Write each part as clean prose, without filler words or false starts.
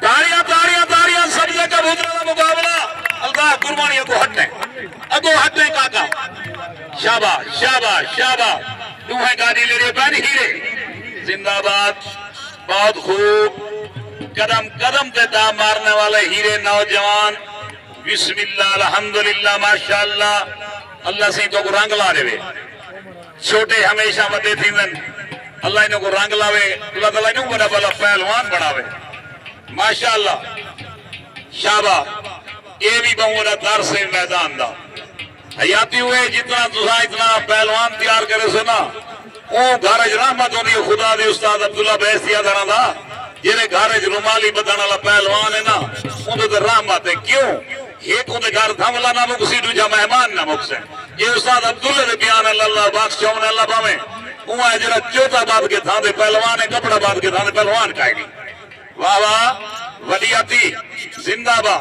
تاڑیاں تاڑیاں تاڑیاں سبزے کا بھوترا کا مقابلہ اللہ قربانی اگو ہٹنے کاکا شاباش شاباش شاباش تو ہے گاڑی لے رہے بین ہیرے زندہ باد بہت خوب قدم قدم پہ دام مارنے والے ہیرے نوجوان بسم اللہ الحمدللہ ماشاءاللہ اللہ سے تو کو رنگ لا رہے چھوٹے ہمیشہ مدے تھی من اللہ انہوں کو رنگ لاوے اللہ تعالیٰ انہوں بڑا بڑا پہلوان بڑھاوے ماشاءاللہ شابہ یہ بھی بہت در سے میدان دا حیاتی ہوئے جتنا تسا اتنا پہلوان تیار کرے سنا او گھارج رحمت ہوندی خدا دے استاد عبداللہ بیسیا دانا دا جنہیں گھارج رومالی بدن والا پہلوان ہے نا انہوں دے رحمت ہے کیوں ایک انہوں دے گھر دھملا نہ مکسی دوجہ مہمان نہ مکسے یہ استاد عبداللہ دے بیان اللہ باکس چومن اللہ باویں اوہ ہے جنہ چوتا بات کے تھا دے پہلوان ہے کپڑا بات کے تھا دے پہلوان کھائے گی واہ واہ ولیاتی زندہ با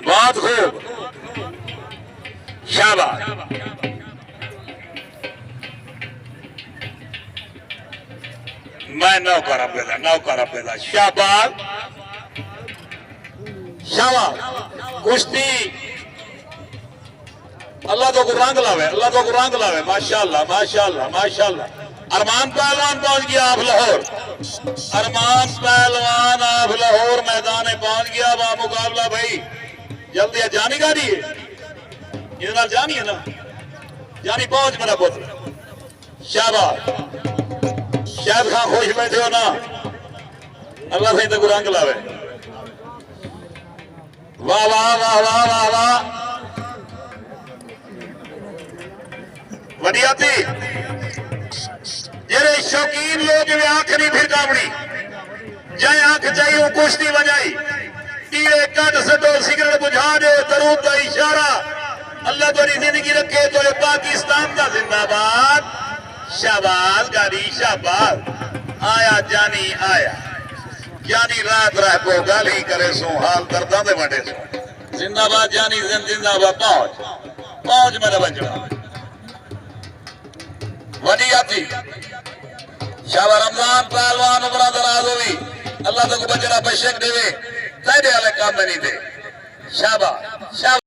بہت خوب شاباش میں نوکر پیدا شاباش شاباش کشتی اللہ تو کو رنگ لاوے ماشاءاللہ ماشاءاللہ ماشاءاللہ ارمان پہلوان پہنچ گیا آپ لاہور ارمان پہلوان آپ لاہور میدان پہنچ گیا وہاں مقابلہ بھائی جلدی ہے جانی گاڑی ہے یہ نال جانی ہے نا جانی پہنچ میرا پتر شاباش شاید خان خوش بیٹھے ہو نا اللہ سے تو رنگ لاوے واہ واہ واہ واہ واہ واہ وڈیاتی جرے شوقین لوگ بھی آنکھ نہیں پھر کامنی جائے آنکھ چاہیے وہ کشتی بجائی تیرے کٹ سٹو سگرٹ بجھا دے درود کا اشارہ اللہ تو زندگی رکھے تو یہ پاکستان کا زندہ باد شاباش گاڑی شاباش آیا جانی آیا جانی رات رہ کو گالی کرے سو حال کردہ دے بڑے سو زندہ باد جانی زندہ باد پہنچ میرے بچہ وڈی آتی شاہ رمضان پہلوان عمرہ دراز ہوئی اللہ تو کو بچڑا بشک دے تیرے علیہ کام نہیں دے شابہ